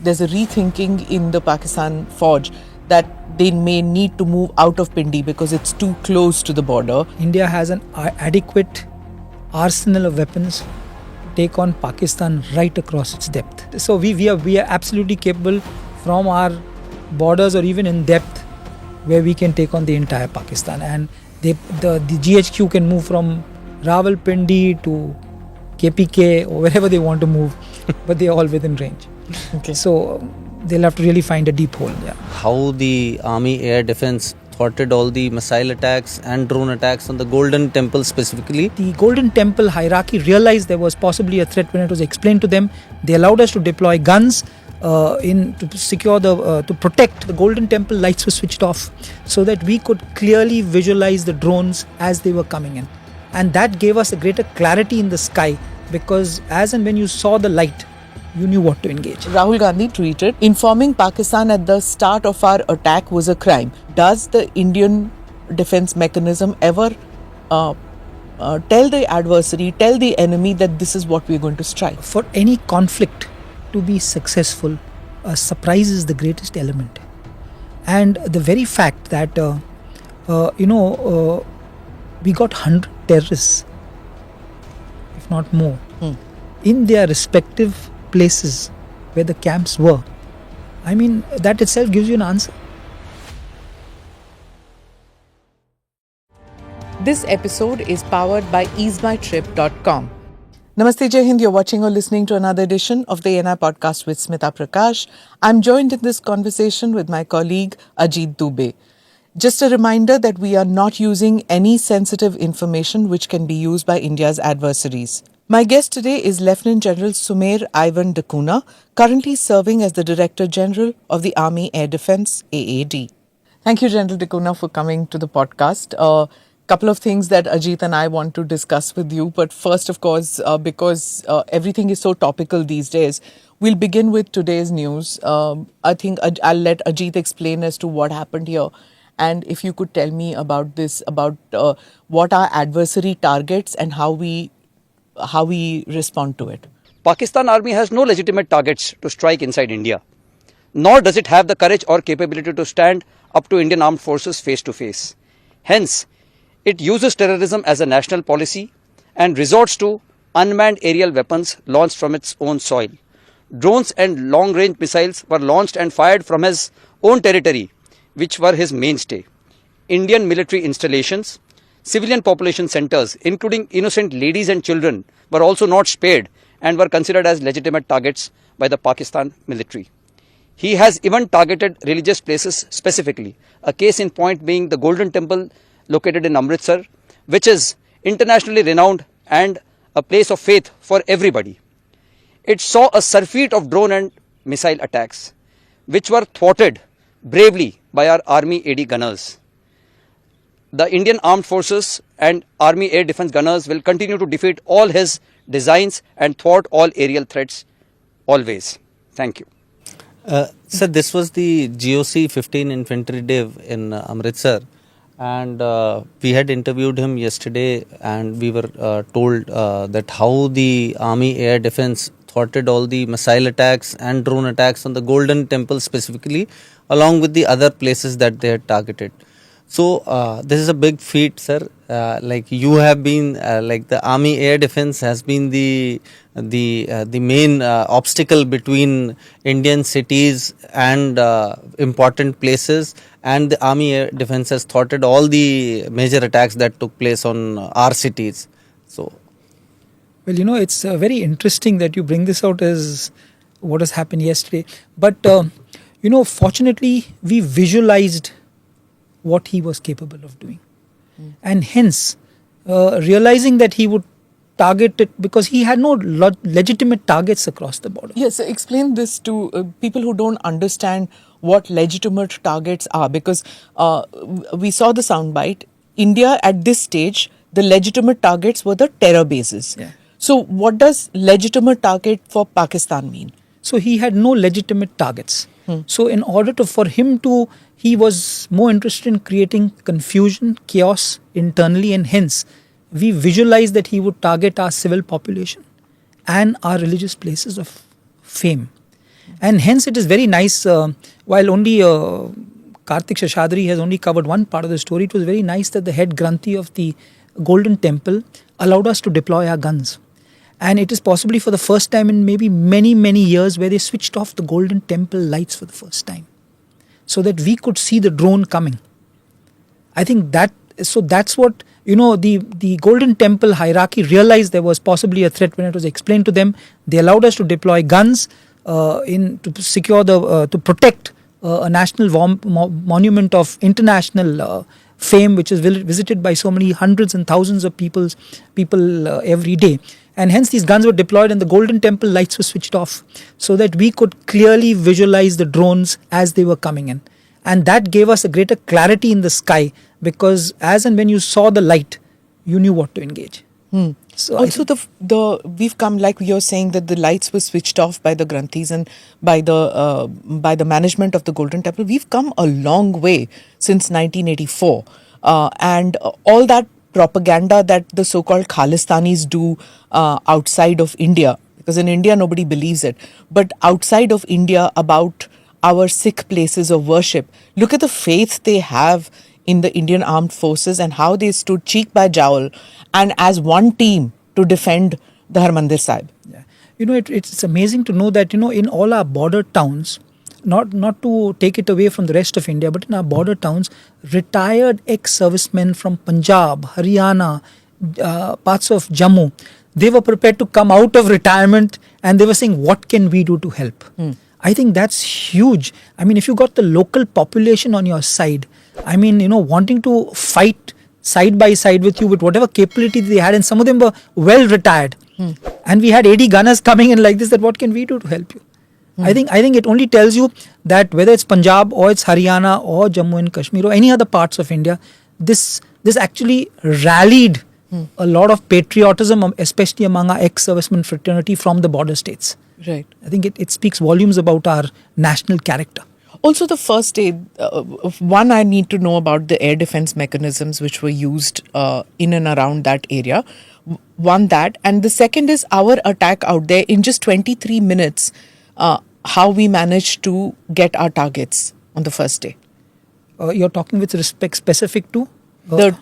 there's a rethinking in the Pakistan Fauj that they may need to move out of Pindi because it's too close to the border. India has an adequate arsenal of weapons to take on Pakistan right across its depth. So we are absolutely capable from our borders or even in depth where we can take on the entire Pakistan. And the GHQ can move from Rawalpindi to KPK or wherever they want to move, but they're all within range. Okay. So they'll have to really find a deep hole. Yeah. How the Army Air Defence thwarted all the missile attacks and drone attacks on the Golden Temple specifically. The Golden Temple hierarchy realized there was possibly a threat when it was explained to them. They allowed us to deploy guns to secure to protect the Golden Temple. Lights were switched off so that we could clearly visualize the drones as they were coming in, and that gave us a greater clarity in the sky, because as and when you saw the light, you knew what to engage. Rahul Gandhi tweeted, informing Pakistan at the start of our attack was a crime. Does the Indian defense mechanism ever tell the adversary, tell the enemy that this is what we're going to strike? For any conflict to be successful, a surprise is the greatest element. And the very fact that, we got 100 terrorists, if not more, in their respective places where the camps were. I mean, that itself gives you an answer. This episode is powered by easemytrip.com. Namaste, Jai Hind. You're watching or listening to another edition of the ANI podcast with Smita Prakash. I'm joined in this conversation with my colleague Ajit Dubey. Just a reminder that we are not using any sensitive information which can be used by India's adversaries. My guest today is Lieutenant General Sumer Ivan Dacuna, currently serving as the Director General of the Army Air Defence, AAD. Thank you, General Dacuna, for coming to the podcast. Couple of things that Ajit and I want to discuss with you. But first, of course, because everything is so topical these days, we'll begin with today's news. I think I'll let Ajit explain as to what happened here. And if you could tell me about this, about what our adversary targets and how we respond to it. Pakistan Army has no legitimate targets to strike inside India. Nor does it have the courage or capability to stand up to Indian armed forces face to face. Hence, it uses terrorism as a national policy and resorts to unmanned aerial weapons launched from its own soil. Drones and long-range missiles were launched and fired from his own territory, which were his mainstay. Indian military installations, civilian population centers, including innocent ladies and children, were also not spared and were considered as legitimate targets by the Pakistan military. He has even targeted religious places specifically, a case in point being the Golden Temple located in Amritsar, which is internationally renowned and a place of faith for everybody. It saw a surfeit of drone and missile attacks, which were thwarted bravely by our Army AD gunners. The Indian Armed Forces and Army Air Defence gunners will continue to defeat all his designs and thwart all aerial threats always. Thank you. Sir, this was the GOC 15 Infantry Div in Amritsar. And we had interviewed him yesterday, and we were told that how the Army Air Defence thwarted all the missile attacks and drone attacks on the Golden Temple specifically, along with the other places that they had targeted. So this is a big feat, sir. Like you have been, like the Army Air Defence has been the main obstacle between Indian cities and important places, and the Army Air Defence has thwarted all the major attacks that took place on our cities. So, well, it's very interesting that you bring this out as what has happened yesterday. But fortunately, we visualized what he was capable of doing, and hence realizing that he would target it because he had no legitimate targets across the border. Yes, explain this to people who don't understand what legitimate targets are, because we saw the soundbite. India at this stage, the legitimate targets were the terror bases. Yeah. So what does legitimate target for Pakistan mean? So he had no legitimate targets. So in order for him to, he was more interested in creating confusion, chaos internally, and hence we visualized that he would target our civil population and our religious places of fame. And hence it is very nice, while only Karthik Shashadri has only covered one part of the story, it was very nice that the head Granthi of the Golden Temple allowed us to deploy our guns. And it is possibly for the first time in maybe many, many years where they switched off the Golden Temple lights for the first time, so that we could see the drone coming. I think that's what, the Golden Temple hierarchy realized there was possibly a threat when it was explained to them. They allowed us to deploy guns to secure to protect a national monument of international fame, which is visited by so many hundreds and thousands of people every day. And hence these guns were deployed and the Golden Temple lights were switched off, so that we could clearly visualize the drones as they were coming in. And that gave us a greater clarity in the sky, because as and when you saw the light, you knew what to engage. So also, we've come, like you're saying, that the lights were switched off by the Granthis and by the management of the Golden Temple. We've come a long way since 1984, and all that propaganda that the so-called Khalistanis do outside of India, because in India nobody believes it, but outside of India about our Sikh places of worship. Look at the faith they have in the Indian Armed Forces and how they stood cheek by jowl and as one team to defend the Harmandir Sahib. Yeah. It's amazing to know that, in all our border towns, not to take it away from the rest of India, but in our border towns, retired ex-servicemen from Punjab, Haryana, parts of Jammu, they were prepared to come out of retirement and they were saying, what can we do to help? I think that's huge. I mean, if you got the local population on your side, wanting to fight side by side with you with whatever capability they had, and some of them were well retired, and we had 80 gunners coming in like this, that what can we do to help you? I think it only tells you that whether it's Punjab or it's Haryana or Jammu and Kashmir or any other parts of India, this actually rallied a lot of patriotism, especially among our ex-servicemen fraternity from the border states. Right. I think it speaks volumes about our national character. Also, the first day, one, I need to know about the air defense mechanisms which were used in and around that area. One, that. And the second is our attack out there in just 23 minutes, how we managed to get our targets on the first day. You're talking with respect specific to? When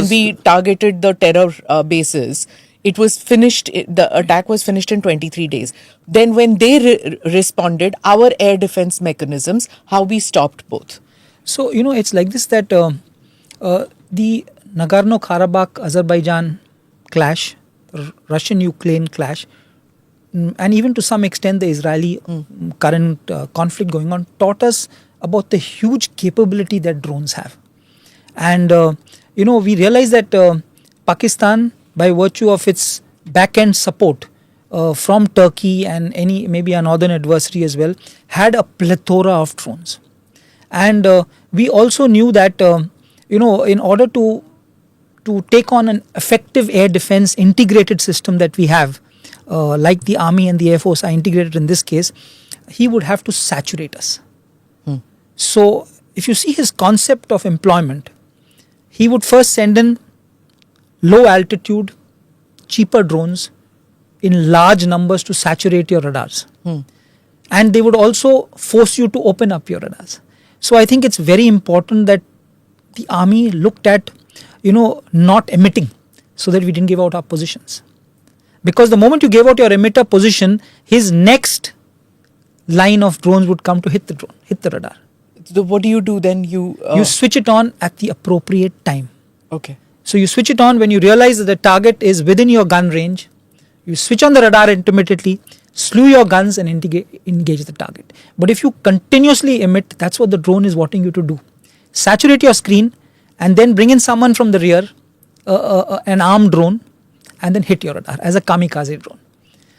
we targeted the terror bases, it was finished, the attack was finished in 23 days. Then when they responded, our air defense mechanisms, how we stopped both. So, it's like this, that the Nagorno-Karabakh Azerbaijan clash, Russian-Ukraine clash, and even to some extent the Israeli current conflict going on, taught us about the huge capability that drones have. And, we realized that Pakistan, by virtue of its back-end support from Turkey and maybe a northern adversary as well, had a plethora of drones. And we also knew that, in order to take on an effective air defense integrated system that we have, like the Army and the Air Force are integrated in this case, he would have to saturate us. So if you see his concept of employment, he would first send in low altitude, cheaper drones in large numbers to saturate your radars. And they would also force you to open up your radars. So I think it's very important that the army looked at, not emitting, so that we didn't give out our positions. Because the moment you gave out your emitter position, his next line of drones would come to hit the radar. So what do you do then? You switch it on at the appropriate time. Okay. So you switch it on when you realize that the target is within your gun range. You switch on the radar intermittently, slew your guns and engage the target. But if you continuously emit, that's what the drone is wanting you to do. Saturate your screen and then bring in someone from the rear, an armed drone, and then hit your radar as a kamikaze drone.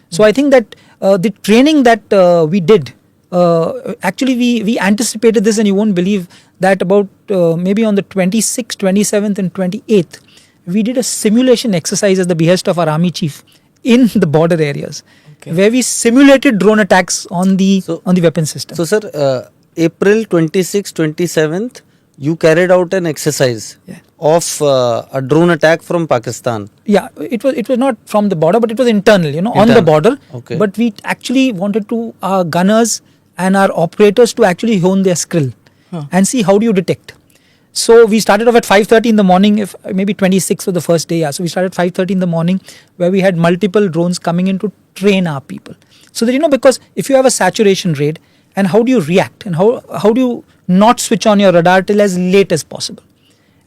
So I think that the training that we did, actually we anticipated this, and you won't believe that about maybe on the 26th, 27th and 28th, we did a simulation exercise at the behest of our army chief in the border areas, where we simulated drone attacks on the weapon system. So sir, April 26th, 27th, you carried out an exercise of a drone attack from Pakistan. Yeah, it was not from the border, but it was internal, on the border. Okay. But we actually wanted to, our gunners and our operators to actually hone their skill and see how do you detect. So we started off at 5:30 in the morning, if maybe 26 was the first day. Yeah. So we started 5:30 in the morning, where we had multiple drones coming in to train our people. So that, because if you have a saturation rate, and how do you react, and how do you not switch on your radar till as late as possible,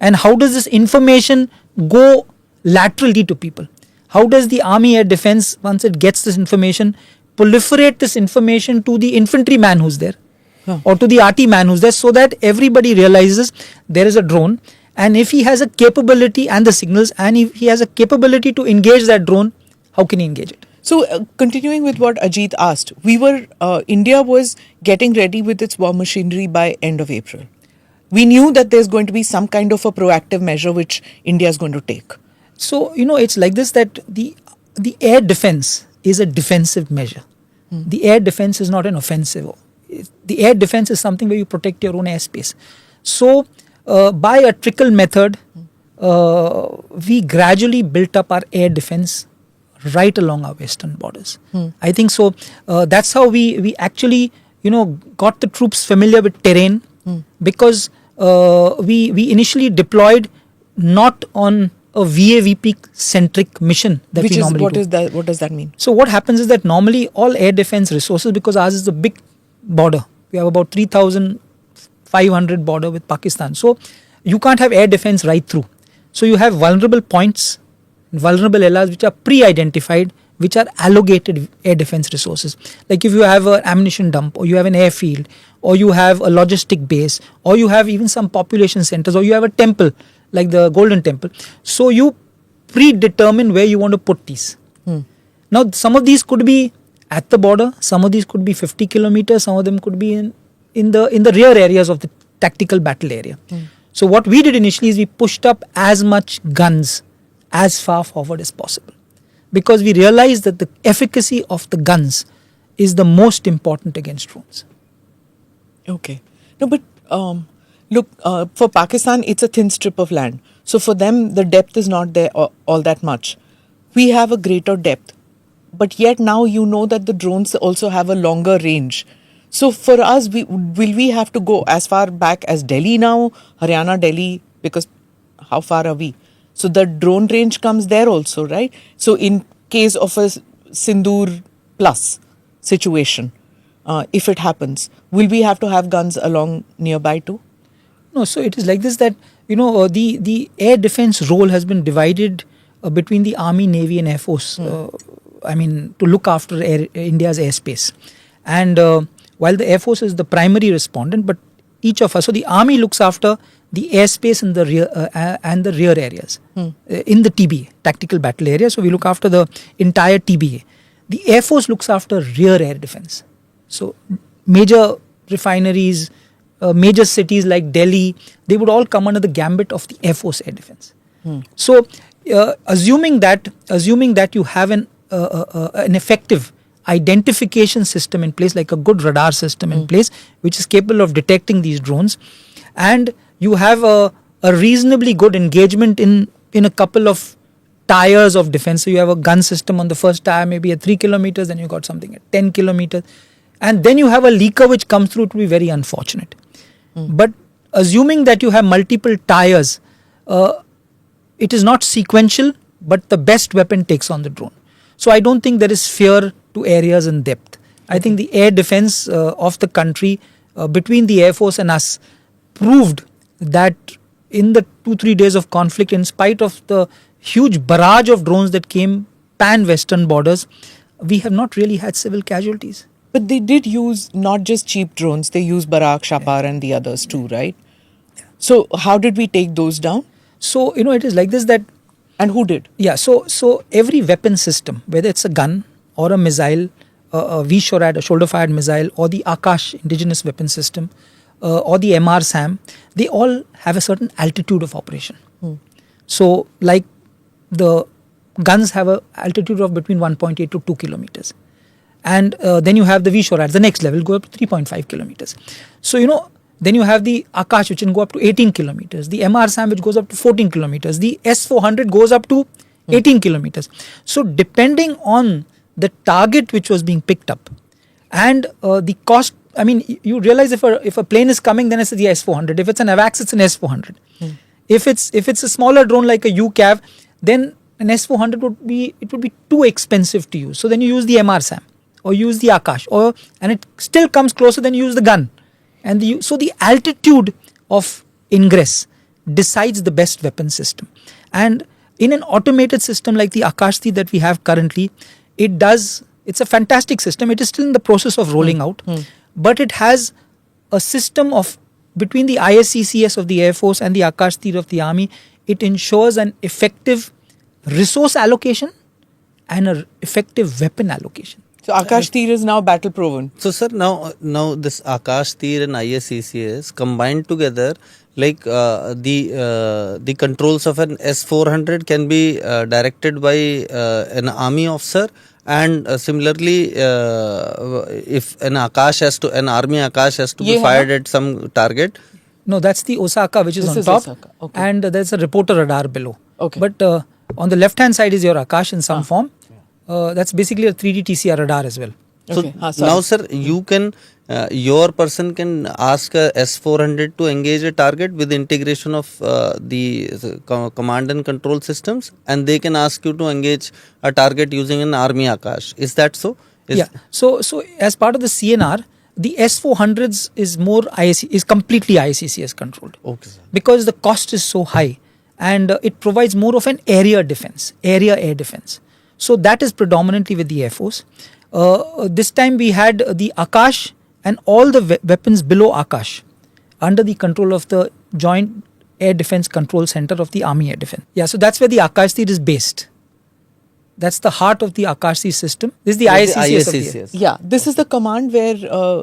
and how does this information go laterally to people? How does the Army Air Defense, once it gets this information, proliferate this information to the infantryman who's there, or to the RT man who's there, so that everybody realizes there is a drone, and if he has a capability and the signals, and if he has a capability to engage that drone, how can he engage it? So, continuing with what Ajit asked, India was getting ready with its war machinery by end of April. We knew that there's going to be some kind of a proactive measure which India is going to take. So, it's like this, that the air defense is a defensive measure. The air defense is not an offensive. The air defense is something where you protect your own airspace. So, by a trickle method, we gradually built up our air defense right along our western borders. I think so. That's how we actually, got the troops familiar with terrain, because we initially deployed not on a VAVP centric mission that we normally do. What does that mean? So what happens is that normally all air defense resources, because ours is a big border, we have about 3,500 border with Pakistan. So you can't have air defense right through. So you have vulnerable points, vulnerable areas which are pre-identified, which are allocated air defense resources. Like if you have an ammunition dump, or you have an airfield, or you have a logistic base, or you have even some population centers, or you have a temple like the Golden Temple. So you predetermine where you want to put these. Now some of these could be at the border, some of these could be 50 kilometers, some of them could be in the rear areas of the tactical battle area. So what we did initially is we pushed up as much guns as far forward as possible, because we realized that the efficacy of the guns is the most important against drones. Okay. No, but look, for Pakistan, it's a thin strip of land. So for them, the depth is not there all that much. We have a greater depth. But yet now you know that the drones also have a longer range. So for us, will we have to go as far back as Delhi now, Haryana, Delhi, because how far are we? So the drone range comes there also, right? So in case of a Sindoor plus situation, if it happens, will we have to have guns along nearby too? No, so it is like this, that the air defense role has been divided between the Army, Navy and Air Force. To look after India's airspace. And while the Air Force is the primary respondent, but each of us, so the Army looks after the airspace in the rear areas in the TBA, tactical battle area. So we look after the entire TBA. The Air Force looks after rear air defense. So major refineries, major cities like Delhi, they would all come under the gambit of the Air Force air defense. So assuming that you have an effective identification system in place, like a good radar system in place, which is capable of detecting these drones, and you have a reasonably good engagement in a couple of tiers of defense. So you have a gun system on the first tire, maybe at 3 kilometers, then you got something at 10 kilometers, and then you have a leaker which comes through, to be very unfortunate. But assuming that you have multiple tires, it is not sequential, but the best weapon takes on the drone. So I don't think there is fear to areas in depth. I think the air defense of the country, between the Air Force and us, proved that in the 2-3 days of conflict, in spite of the huge barrage of drones that came pan-western borders, we have not really had civil casualties. But they did use not just cheap drones, they used Barak, Shapar and the others too, right? So how did we take those down? So, it is like this, that... And who did? Yeah, so every weapon system, whether it's a gun or a missile, a V-SHORAD, a shoulder-fired missile, or the Akash indigenous weapon system, or the MR SAM, they all have a certain altitude of operation. So, like the guns have an altitude of between 1.8 to 2 kilometers. And then you have the V-SHORAD, the next level, go up to 3.5 kilometers. So, Then you have the Akash, which can go up to 18 kilometers. The MR-SAM, which goes up to 14 kilometers. The S-400 goes up to 18 kilometers. So depending on the target which was being picked up and the cost, I mean, you realize if a plane is coming, then it's the S-400. If it's an AVAX, it's an S-400. If it's a smaller drone like a UCAV, then an S-400 would be too expensive to use. So then you use the MR-SAM or use the Akash, and it still comes closer, then you use the gun. And so the altitude of ingress decides the best weapon system. And in an automated system like the Akash that we have currently, it's a fantastic system. It is still in the process of rolling out, but it has a system of between the ISCCS of the Air Force and the Akash of the Army. It ensures an effective resource allocation and an effective weapon allocation. So Akash Tir is now battle proven. So sir, now this Akash Tir and ISCCS combined together, like the controls of an S-400 can be directed by an army officer, and similarly if an army Akash has to be fired at some target. No, that's the Osaka, which is on top, okay. and there's a reporter radar below. Okay. But on the left hand side is your Akash in some form. That's basically a 3D TCR radar as well. So now sir, you can your person can ask a S-400 to engage a target with integration of the command and control systems, and they can ask you to engage a target using an army Akash. Is that so? Yeah. So as part of the CNR, the S-400s is completely ICCS controlled. Okay, sir. Because the cost is so high, and it provides more of an area air defense. So that is predominantly with the Air Force. This time we had the Akash and all the weapons below Akash under the control of the Joint Air Defense Control Center of the Army Air Defense. Yeah, so that's where the Akash Tir is based. That's the heart of the Akash Tir system. This is the ISCCS. Yeah, this is the command where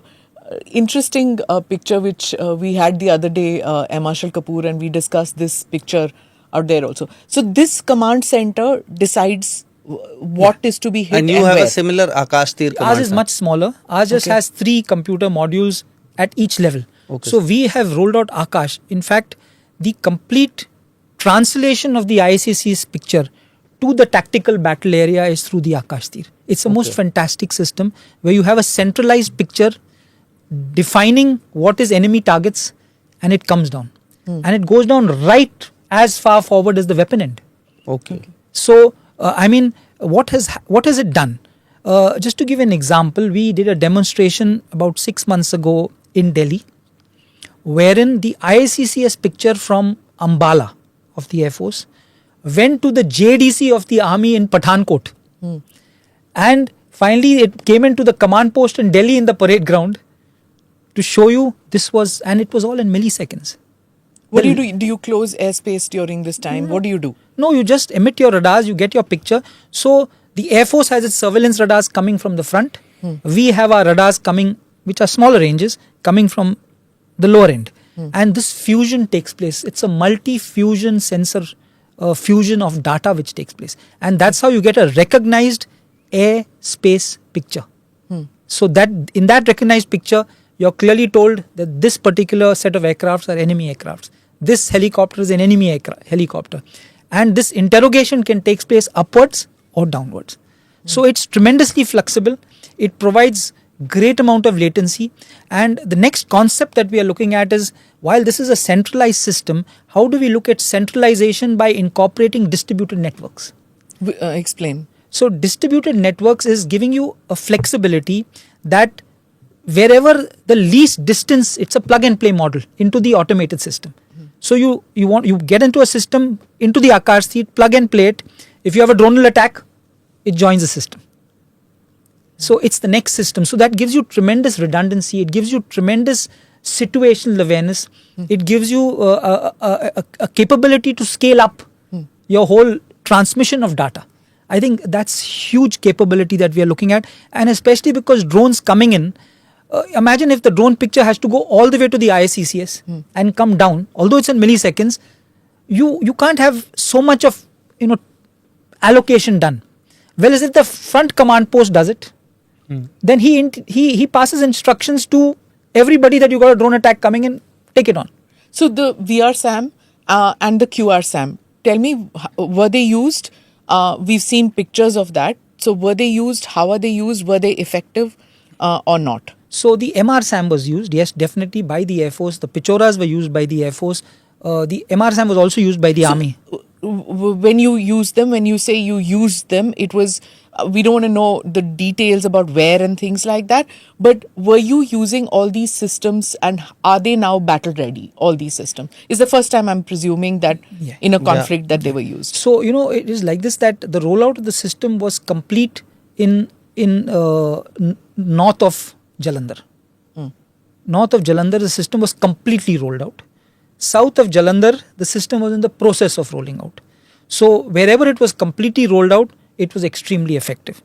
interesting picture which we had the other day, Marshal Kapoor, and we discussed this picture out there also. So this command center decides what is to be hit, and you have a similar Akash Tir command. Ours is much smaller. Ours just has 3 computer modules at each level. Okay. So we have rolled out Akash. In fact, the complete translation of the ICC's picture to the tactical battle area is through the Akash Tir. It's a most fantastic system where you have a centralized picture defining what is enemy targets, and it comes down. And it goes down right as far forward as the weapon end. Okay. So, what has it done? Just to give an example, we did a demonstration about 6 months ago in Delhi, wherein the ISCCS picture from Ambala of the Air Force went to the JDC of the Army in Pathankot. And finally it came into the command post in Delhi in the parade ground to show you and it was all in milliseconds. What do you do? Do you close airspace during this time? What do you do? No, you just emit your radars, you get your picture. So the Air Force has its surveillance radars coming from the front. We have our radars coming, which are smaller ranges, coming from the lower end. And this fusion takes place. It's a multi-fusion sensor fusion of data which takes place. And that's how you get a recognized air-space picture. So that in that recognized picture, you're clearly told that this particular set of aircrafts are enemy aircrafts. This helicopter is an enemy helicopter. And this interrogation can take place upwards or downwards. So it's tremendously flexible. It provides great amount of latency. And the next concept that we are looking at is, while this is a centralized system, how do we look at centralization by incorporating distributed networks? Explain. So distributed networks is giving you a flexibility that wherever the least distance, it's a plug and play model into the automated system. So you get into a system, into the Akash Tir, plug and play it. If you have a dronal attack, it joins the system. So it's the next system. So that gives you tremendous redundancy. It gives you tremendous situational awareness. It gives you a capability to scale up your whole transmission of data. I think that's huge capability that we are looking at. And especially because drones coming in, imagine if the drone picture has to go all the way to the ISCCS and come down, although it's in milliseconds, you can't have so much of allocation done. Whereas if the front command post does it, then he passes instructions to everybody that you got a drone attack coming in, take it on. So the VR SAM and the QR SAM, tell me, were they used? We've seen pictures of that. So were they used? How are they used? Were they effective or not? So the MR SAM was used, yes, definitely by the Air Force. The Pichoras were used by the Air Force. The MR SAM was also used by the Army. When you use them, when you say you used them, it was, we don't want to know the details about where and things like that, but were you using all these systems and are they now battle ready, all these systems? It's the first time I'm presuming that in a conflict that they were used. So, it is like this, that the rollout of the system was complete in north of Jalandhar. North of Jalandhar, the system was completely rolled out. South of Jalandhar, the system was in the process of rolling out. So wherever it was completely rolled out, it was extremely effective.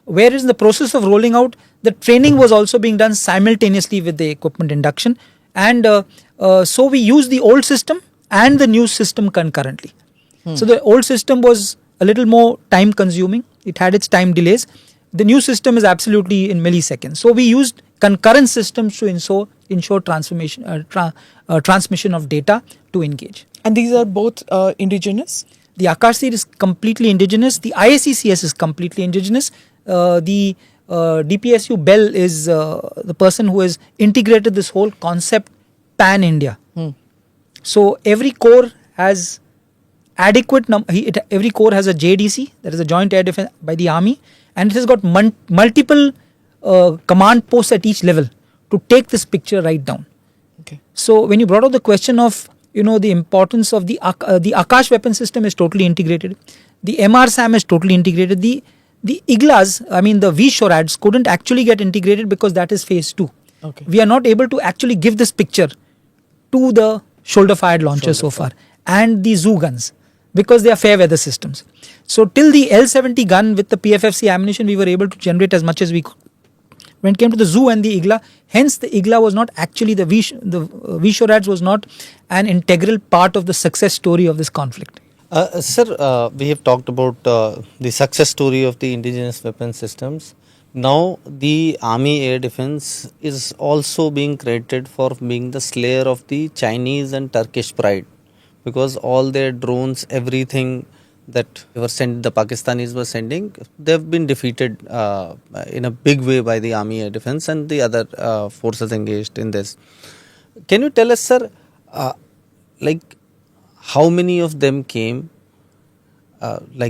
Whereas in the process of rolling out, the training was also being done simultaneously with the equipment induction. And so we used the old system and the new system concurrently. So the old system was a little more time consuming. It had its time delays. The new system is absolutely in milliseconds. So we used concurrent systems to ensure transmission of data to engage. And these are both indigenous? The Akash is completely indigenous. The IACCS is completely indigenous. The DPSU Bell is the person who has integrated this whole concept pan-India. So every corps has adequate every corps has a JDC, that is a Joint Air Defense by the Army, and it has got multiple command posts at each level to take this picture right down. Okay. So when you brought up the question of the importance of the Akash weapon system is totally integrated. The MR SAM is totally integrated. The IGLAs, I mean the VSHORADs couldn't actually get integrated because that is phase 2. Okay. We are not able to actually give this picture to the shoulder fired launcher so far and the ZOO guns because they are fair weather systems. So till the L70 gun with the PFFC ammunition, we were able to generate as much as we could. When it came to the ZOO and the IGLA, hence the IGLA was not actually the VSHORADs was not an integral part of the success story of this conflict. Sir, we have talked about the success story of the indigenous weapon systems. Now the Army Air Defense is also being credited for being the slayer of the Chinese and Turkish pride, because all their drones, everything that the Pakistanis were sending, they've been defeated in a big way by the Army Air Defense and the other forces engaged in this. Can you tell us, sir, how many of them came?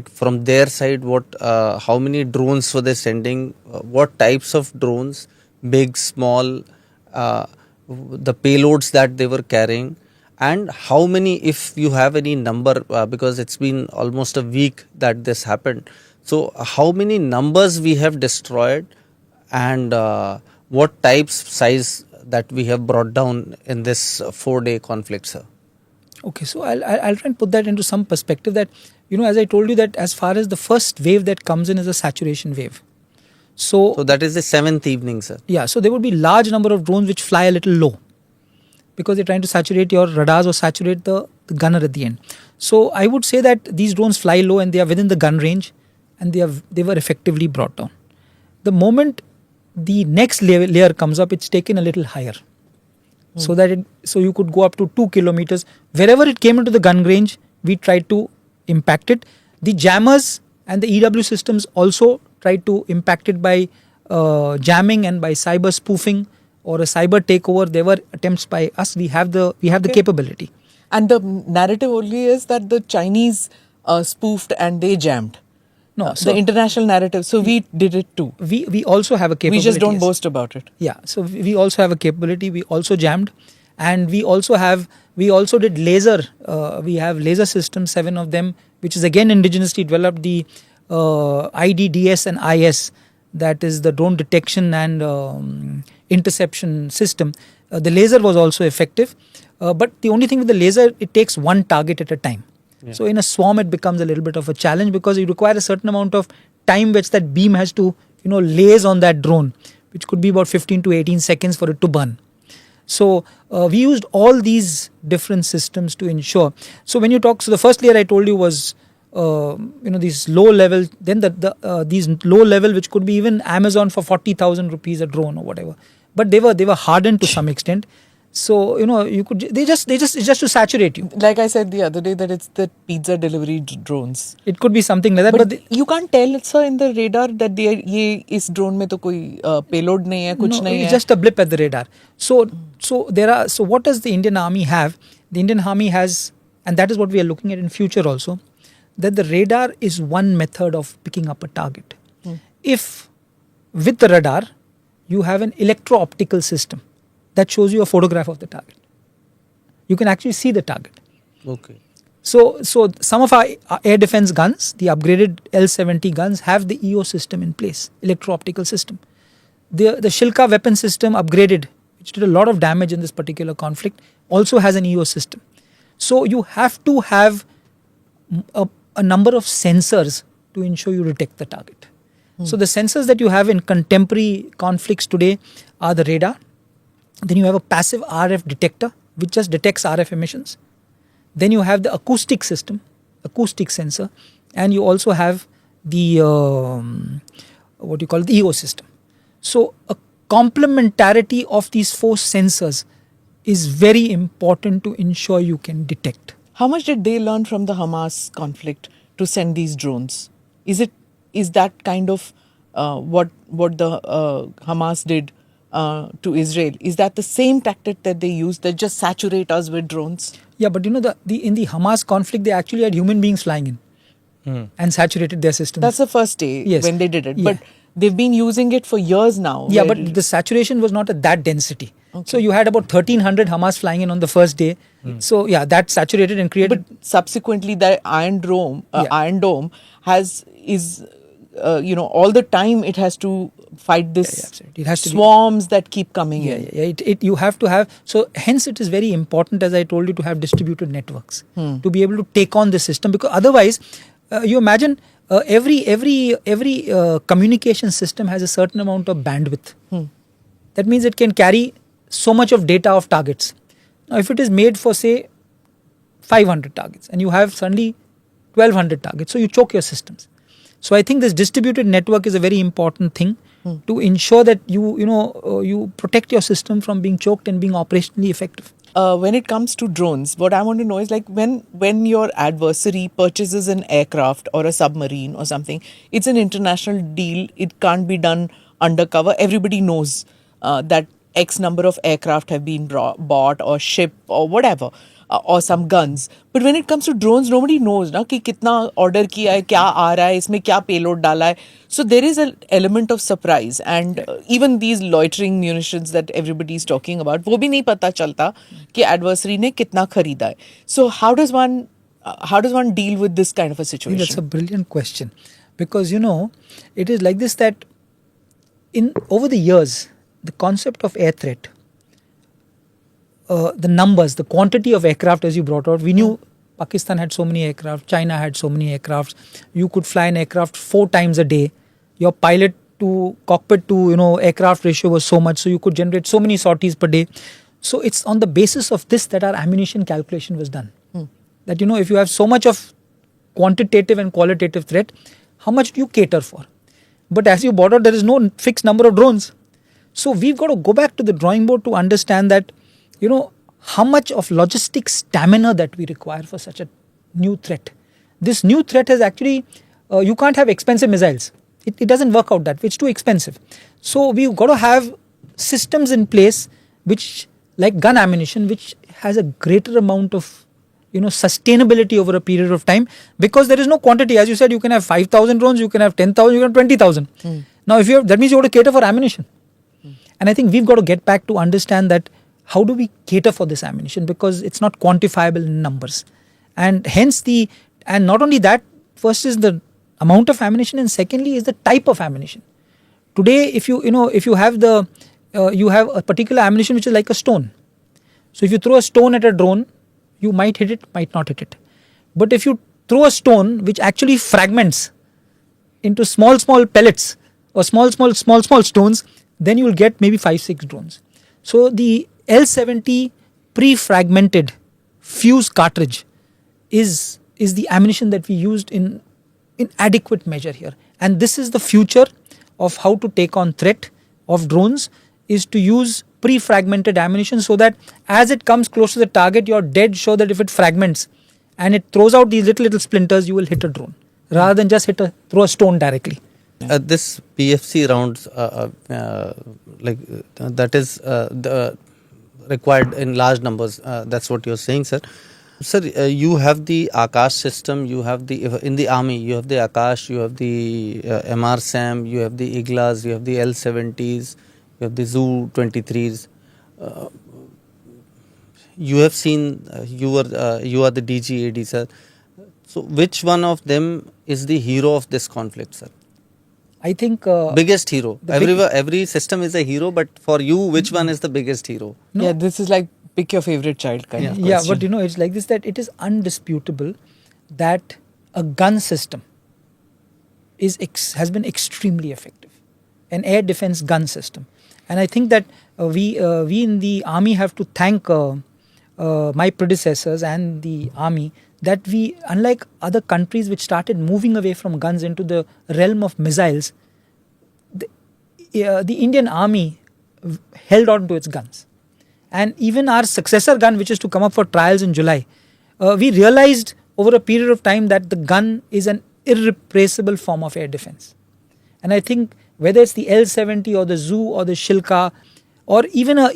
From their side, how many drones were they sending? What types of drones? Big, small, the payloads that they were carrying? And how many, if you have any number, because it's been almost a week that this happened. So how many numbers we have destroyed and what types, size that we have brought down in this 4-day conflict, sir? Okay, so I'll try and put that into some perspective that, as I told you that as far as the first wave that comes in is a saturation wave. So that is the 7th evening, sir. Yeah, so there would be large number of drones which fly a little low, because they're trying to saturate your radars or saturate the gunner at the end. So I would say that these drones fly low and they are within the gun range and they were effectively brought down. The moment the next layer comes up, it's taken a little higher. So you could go up to 2 kilometers. Wherever it came into the gun range, we tried to impact it. The jammers and the EW systems also tried to impact it by jamming and by cyber spoofing or a cyber takeover. There were attempts by us. We have the capability. And the narrative only is that the Chinese spoofed and they jammed. No, the international narrative. So we did it too. We also have a capability. We just don't boast about it. Yeah. So we also have a capability. We also jammed, and we also did laser. We have laser systems, 7 of them, which is again indigenously developed. The IDDS and IS, that is the drone detection and interception system. The laser was also effective, but the only thing with the laser, it takes one target at a time. Yeah. So in a swarm, it becomes a little bit of a challenge because you require a certain amount of time which that beam has to, lays on that drone, which could be about 15 to 18 seconds for it to burn. So we used all these different systems to ensure. So when you talk, so the first layer I told you was, these low level, then these low level, which could be even Amazon for 40,000 rupees a drone or whatever. But they were hardened to some extent. So you could it's just to saturate you. Like I said the other day, that it's the pizza delivery drones. It could be something like that, but you can't tell, sir, in the radar that ये इस drone में तो कोई payload नहीं है, कुछ नहीं it's है. just a blip at the radar. So what does the Indian Army have? The Indian Army has, and that is what we are looking at in future also, that the radar is one method of picking up a target. If with the radar you have an electro-optical system that shows you a photograph of the target, you can actually see the target. Okay. So some of our air defense guns, the upgraded L-70 guns, have the EO system in place, electro-optical system. The Shilka weapon system upgraded, which did a lot of damage in this particular conflict, also has an EO system. So you have to have a number of sensors to ensure you detect the target. So the sensors that you have in contemporary conflicts today are the radar. Then you have a passive RF detector, which just detects RF emissions. Then you have the acoustic system, acoustic sensor, and you also have the the EO system. So a complementarity of these four sensors is very important to ensure you can detect. How much did they learn from the Hamas conflict to send these drones? Is that kind of what the Hamas did to Israel? Is that the same tactic that they used, that just saturate us with drones? Yeah, but in the Hamas conflict, they actually had human beings flying in and saturated their systems. That's the first day when they did it. Yeah. But they've been using it for years now. Yeah, but the saturation was not at that density. Okay. So you had about 1,300 Hamas flying in on the first day. So yeah, that saturated and created. But subsequently, the Iron Dome is all the time it has to fight this it has to swarms that keep coming in. You have to have, so hence it is very important, as I told you, to have distributed networks to be able to take on the system, because otherwise you imagine every communication system has a certain amount of bandwidth. That means it can carry so much of data of targets. Now if it is made for say 500 targets and you have suddenly 1200 targets, so you choke your systems. So I think this distributed network is a very important thing to ensure that you protect your system from being choked and being operationally effective. When it comes to drones, what I want to know is, like, when your adversary purchases an aircraft or a submarine or something, it's an international deal. It can't be done undercover. Everybody knows that X number of aircraft have been bought or shipped or whatever. Or some guns. But when it comes to drones, nobody knows ना कि कितना order किया है, क्या आ रहा है, इसमें क्या payload डाला है. So there is an element of surprise, and even these loitering munitions that everybody is talking about, वो भी नहीं पता चलता कि adversary ने कितना खरीदा है. So how does one deal with this kind of a situation? That's a brilliant question, because it is like this, that over the years, the concept of air threat, the numbers, the quantity of aircraft, as you brought out, we knew Pakistan had so many aircraft, China had so many aircraft. You could fly an aircraft 4 times a day. Your pilot to cockpit to aircraft ratio was so much, so you could generate so many sorties per day. So it's on the basis of this that our ammunition calculation was done. That if you have so much of quantitative and qualitative threat, how much do you cater for? But as you brought out, there is no fixed number of drones. So we've got to go back to the drawing board to understand that how much of logistic stamina that we require for such a new threat. This new threat has actually, you can't have expensive missiles. It doesn't work out that way. It's too expensive. So we've got to have systems in place which, like gun ammunition, which has a greater amount of sustainability over a period of time, because there is no quantity. As you said, you can have 5,000 drones, you can have 10,000, you can have 20,000. Now that means you have to cater for ammunition. And I think we've got to get back to understand that how do we cater for this ammunition, because it's not quantifiable in numbers. And hence and not only that, first is the amount of ammunition, and secondly is the type of ammunition. Today, if you have you have a particular ammunition which is like a stone. So if you throw a stone at a drone, you might hit it, might not hit it. But if you throw a stone which actually fragments into small pellets or small stones, then you will get maybe 5-6 drones. So the L-70 pre-fragmented fuse cartridge is the ammunition that we used in adequate measure here. And this is the future of how to take on threat of drones, is to use pre-fragmented ammunition, so that as it comes close to the target, you're dead sure that if it fragments and it throws out these little splinters, you will hit a drone rather than just throw a stone directly. This PFC rounds, that is required in large numbers. That's what you're saying, sir. Sir, you have the Akash system. You have in the army. You have the Akash. You have the MR-SAM. You have the Iglas. You have the L-70s. You have the Zu-23s. You have seen. You are the DG-AD, sir. So, which one of them is the hero of this conflict, sir? I think biggest hero. Every system is a hero, but for you, which one is the biggest hero? No. Yeah, this is like pick your favorite child kind of question. Yeah, but it's like this, that it is undisputable that a gun system has been extremely effective, an air defense gun system, and I think that we in the army have to thank my predecessors and the army, that we, unlike other countries which started moving away from guns into the realm of missiles, the Indian army held on to its guns. And even our successor gun, which is to come up for trials in July, we realized over a period of time that the gun is an irreplaceable form of air defense. And I think whether it's the L-70 or the Zu or the Shilka, or even a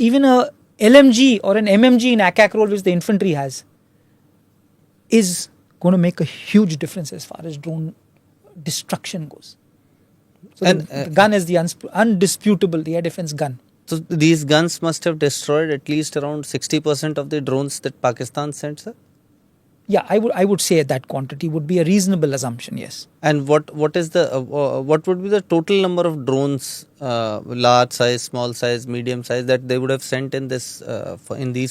LMG or an MMG in ACAC role, which the infantry has, is going to make a huge difference as far as drone destruction goes. So the gun is the undisputable, the air defense gun. So these guns must have destroyed at least around 60% of the drones that Pakistan sent, sir? Yeah, I would say that quantity would be a reasonable assumption, yes. And what is the what would be the total number of drones, large size, small size, medium size, that they would have sent in these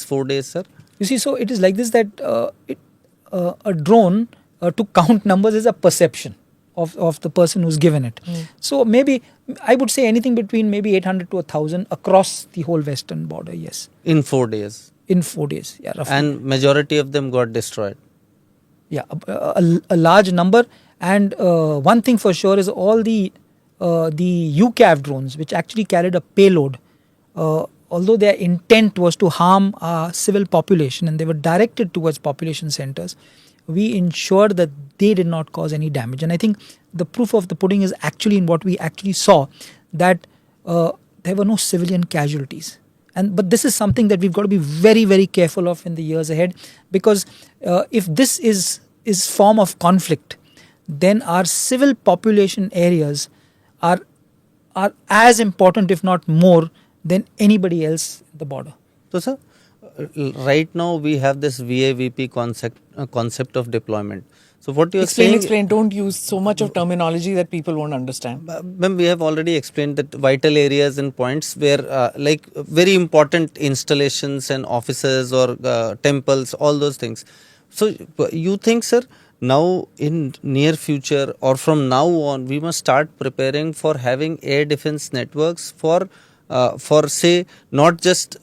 4 days, sir? You see, so it is like this, that a drone, to count numbers is a perception of the person who's given it. So maybe I would say anything between maybe 800 to 1,000 across the whole western border, yes. In 4 days? In 4 days, yeah, roughly. And majority of them got destroyed? Yeah, a large number. And one thing for sure is all the UCAV drones, which actually carried a payload, although their intent was to harm civil population and they were directed towards population centers, we ensured that they did not cause any damage. And I think the proof of the pudding is actually in what we actually saw, that there were no civilian casualties. But this is something that we've got to be very, very careful of in the years ahead, because if this is form of conflict, then our civil population areas are as important, if not more, than anybody else at the border. So, sir, right now we have this VAVP concept of deployment. So what you're saying... Explain. Don't use so much of terminology that people won't understand. Ma'am, we have already explained that vital areas and points where like very important installations and offices or temples, all those things. So you think, sir, now in near future or from now on, we must start preparing for having air defense networks for say not just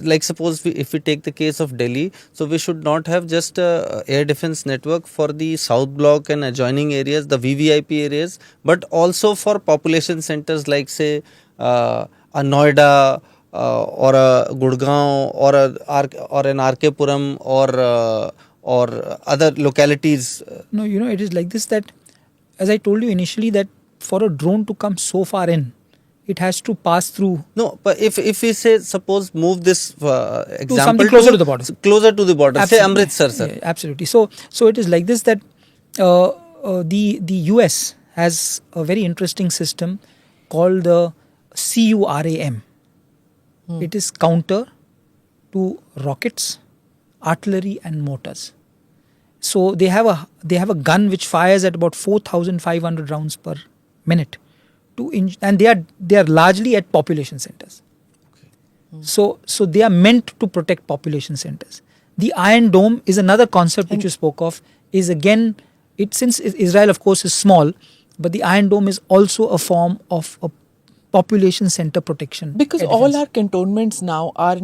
like suppose if we take the case of Delhi, so we should not have just air defense network for the South Block and adjoining areas, the VVIP areas, but also for population centers like say a Noida or a Gurgaon or an RK Puram or other localities. No, it is like this, that as I told you initially, that for a drone to come so far in, it has to pass through. No, but if we say, suppose move this example to something closer to the border. Closer to the border, absolutely. Say Amritsar, sir. Yeah, absolutely. So it is like this, that the US has a very interesting system called the CURAM. It is counter to rockets, artillery and mortars. So they have a gun which fires at about 4,500 rounds per minute. And they are largely at population centers. Okay. So they are meant to protect population centers. The Iron Dome is another concept which you spoke of. Is again, since Israel of course is small, but the Iron Dome is also a form of a population center protection. Because all our cantonments now are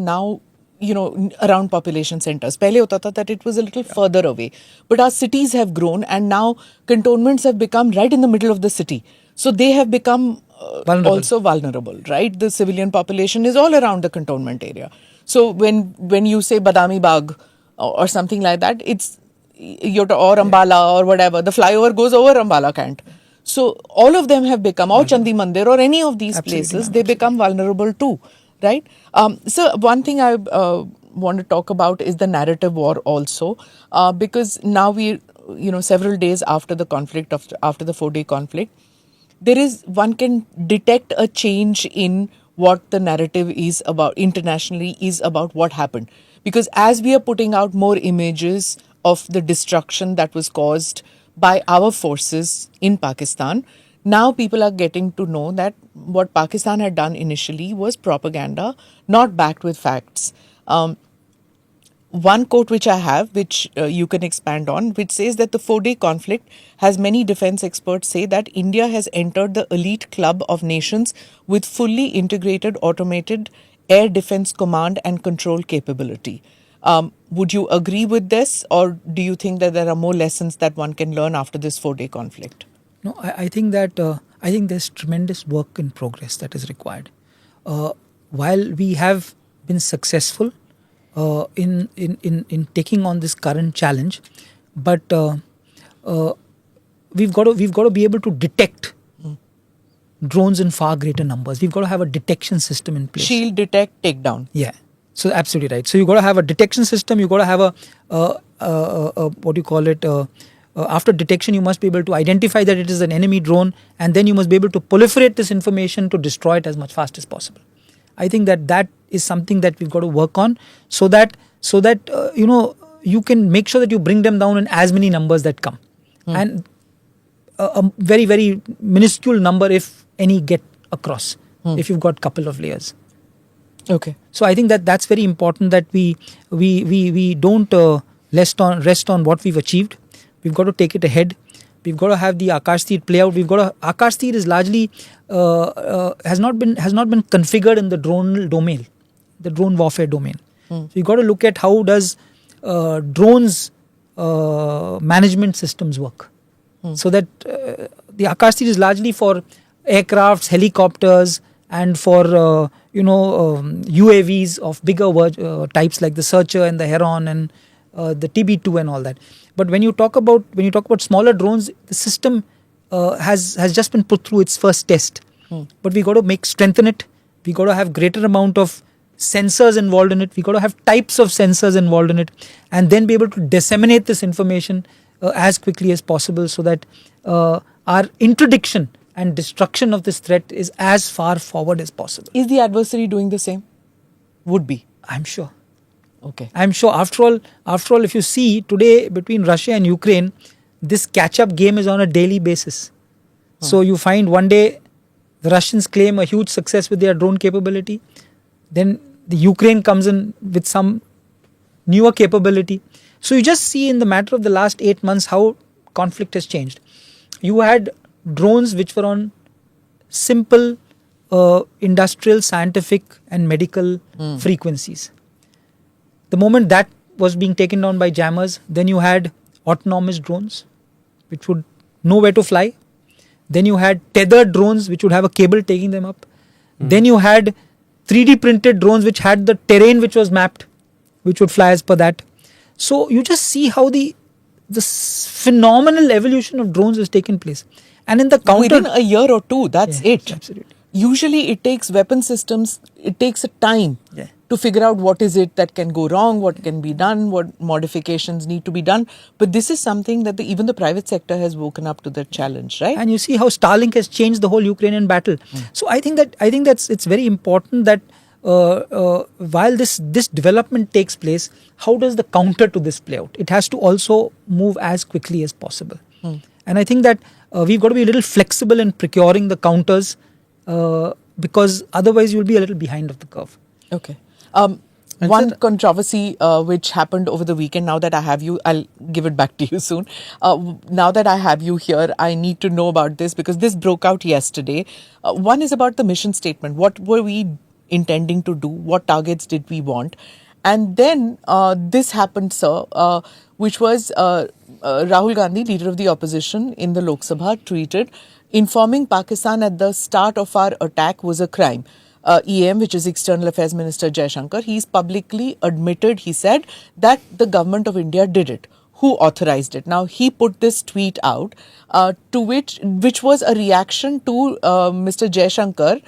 around population centers. Pehle hota tha that it was a little further away, but our cities have grown and now cantonments have become right in the middle of the city. So they have become Vulnerable. also vulnerable, right? The civilian population is all around the cantonment area. So when you say Badami Bagh or something like that, it's or Ambala or whatever, the flyover goes over Ambala Cant. So all of them have become, or Chandi Mandir or any of these Absolutely, places, ma'am, they become vulnerable too, right? So one thing I want to talk about is the narrative war also, because now we, several days after the conflict, after the 4-day conflict, one can detect a change in what the narrative is about internationally, is about what happened. Because as we are putting out more images of the destruction that was caused by our forces in Pakistan, now people are getting to know that what Pakistan had done initially was propaganda, not backed with facts. One quote which I have, which you can expand on, which says that the 4-day conflict has many defense experts say that India has entered the elite club of nations with fully integrated automated air defense command and control capability. Would you agree with this, or do you think that there are more lessons that one can learn after this 4-day conflict? No, I think that I think there's tremendous work in progress that is required. While we have been successful in taking on this current challenge, but we've got to be able to detect drones in far greater numbers. We've got to have a detection system in place. Shield, detect, take down. Yeah. So absolutely right. So you got to have a detection system. You got to have a what do you call it? After detection, you must be able to identify that it is an enemy drone, and then you must be able to proliferate this information to destroy it as much fast as possible. I think that is something that we've got to work on, so that you can make sure that you bring them down in as many numbers that come, and a very, very minuscule number, if any, get across. If you've got couple of layers. Okay. So I think that's very important, that we don't rest on what we've achieved. We've got to take it ahead. We've got to have the Akash Tir play out. Akash Tir is largely has not been configured in the drone domain, the drone warfare domain. So you've got to look at how does drones management systems work. So that the Akash Tir is largely for aircrafts, helicopters, and for UAVs of bigger types like the Searcher and the Heron and the TB2 and all that. But when you talk about smaller drones, the system has just been put through its first test. But we got to strengthen it. We got to have greater amount of sensors involved in it. We got to have types of sensors involved in it, and then be able to disseminate this information as quickly as possible, so that our interdiction and destruction of this threat is as far forward as possible. Is the adversary doing the same? Would be. I'm sure. Okay. I'm sure. After all, if you see today between Russia and Ukraine, this catch-up game is on a daily basis. So you find one day the Russians claim a huge success with their drone capability, then the Ukraine comes in with some newer capability. So you just see in the matter of the last 8 months how conflict has changed. You had drones which were on simple industrial, scientific and medical frequencies. The moment that was being taken down by jammers, then you had autonomous drones which would know where to fly. Then you had tethered drones which would have a cable taking them up. Then you had 3D printed drones which had the terrain which was mapped, which would fly as per that. So you just see how this phenomenal evolution of drones has taken place. And in the counter... Within a year or two, that's it. Absolutely. Usually it takes weapon systems, it takes a time to figure out what is it that can go wrong, what can be done, what modifications need to be done. But this is something that even the private sector has woken up to the challenge, right? And you see how Starlink has changed the whole Ukrainian battle. So I think that's it's very important that while this development takes place, how does the counter to this play out? It has to also move as quickly as possible. And I think that we've got to be a little flexible in procuring the counters, because otherwise you'll be a little behind of the curve. Okay. One controversy which happened over the weekend, now that I have you, I'll give it back to you soon. Now that I have you here, I need to know about this because this broke out yesterday. One is about the mission statement. What were we intending to do? What targets did we want? And then this happened, sir, which was Rahul Gandhi, leader of the opposition in the Lok Sabha, tweeted informing Pakistan at the start of our attack was a crime. EM, which is External Affairs Minister Jaishankar, he's publicly admitted, he said, that the government of India did it. Who authorized it? Now, he put this tweet out, which was a reaction to Mr. Jaishankar,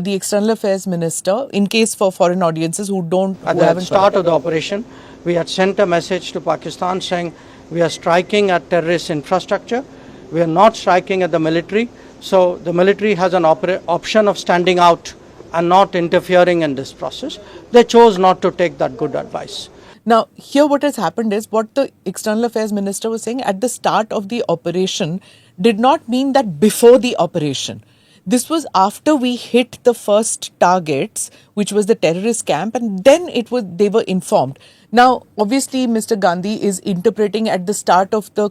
the External Affairs Minister, in case for foreign audiences who don't... At the start of the operation, we had sent a message to Pakistan saying we are striking at terrorist infrastructure, we are not striking at the military, so the military has an option of standing out and not interfering in this process. They chose not to take that good advice. Now, here what has happened is what the External Affairs Minister was saying at the start of the operation did not mean that before the operation. This was after we hit the first targets, which was the terrorist camp, and then they were informed. Now, obviously, Mr. Gandhi is interpreting at the start of the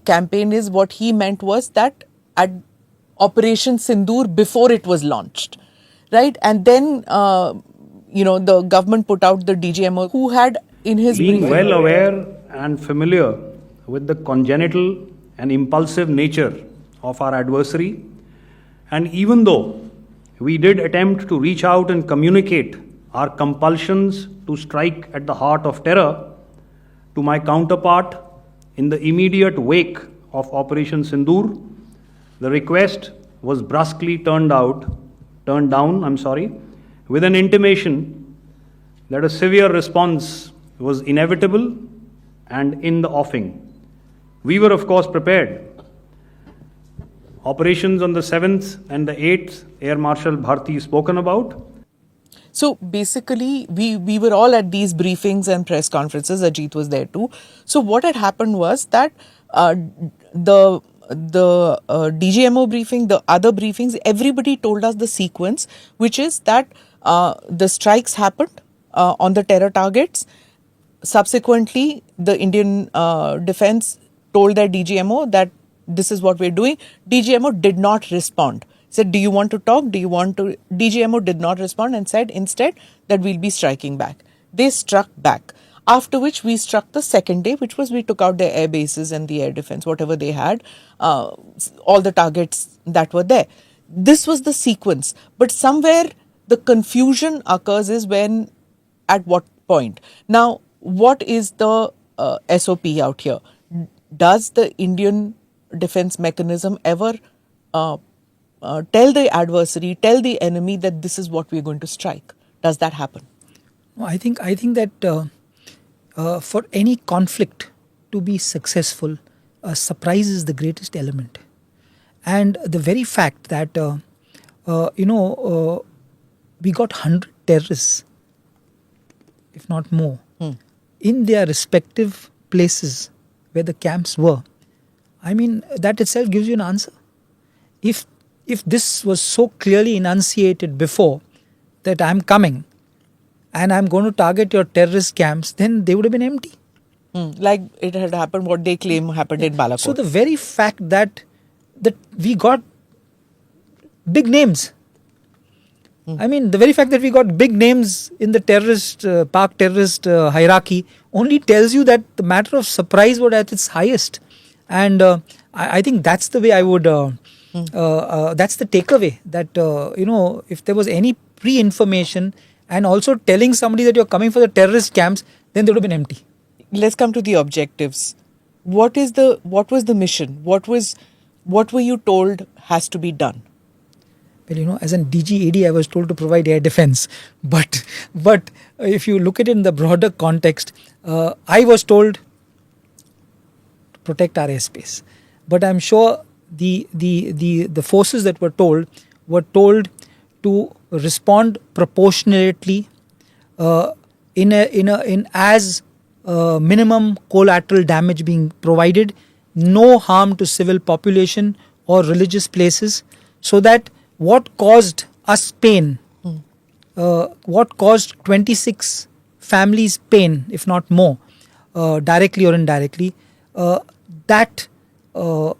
campaign is what he meant was that at Operation Sindoor before it was launched, right? And then, the government put out the DGMO who had in his... Being well aware and familiar with the congenital and impulsive nature of our adversary, and even though we did attempt to reach out and communicate our compulsions to strike at the heart of terror to my counterpart in the immediate wake of Operation Sindoor, the request was brusquely turned down, with an intimation that a severe response was inevitable and in the offing. We were, of course, prepared. Operations on the 7th and the 8th, Air Marshal Bharti spoken about. So basically, we were all at these briefings and press conferences. Ajit was there too. So what had happened was that the DGMO briefing, the other briefings, everybody told us the sequence, which is that the strikes happened on the terror targets. Subsequently, the Indian defense told their DGMO that this is what we're doing. DGMO did not respond. Said, do you want to talk? DGMO did not respond and said instead that we'll be striking back. They struck back. After which we struck the second day, which was we took out their air bases and the air defense, whatever they had, all the targets that were there. This was the sequence. But somewhere the confusion occurs is at what point. Now, what is the SOP out here? Does the Indian defense mechanism ever tell the adversary, tell the enemy that this is what we're going to strike? Does that happen? I think that for any conflict to be successful, surprise is the greatest element. And the very fact that, we got 100 terrorists, if not more, in their respective places where the camps were, I mean, that itself gives you an answer. If this was so clearly enunciated before that I'm coming and I'm going to target your terrorist camps, then they would have been empty. Like it had happened, what they claim happened in Balakot. So the very fact that we got big names, I mean, the very fact that we got big names in the terrorist, Pak terrorist hierarchy only tells you that the matter of surprise was at its highest. And I think that's the way I would, that's the takeaway, that, if there was any pre-information and also telling somebody that you're coming for the terrorist camps, then they would have been empty. Let's come to the objectives. What was the mission? What were you told has to be done? Well, as an DGAD, I was told to provide air defense. But if you look at it in the broader context, I was told to protect our airspace. But I'm sure the forces that were told to respond proportionately in as minimum collateral damage being provided, no harm to civil population or religious places, so that what caused us pain, what caused 26 families pain, if not more, directly or indirectly, that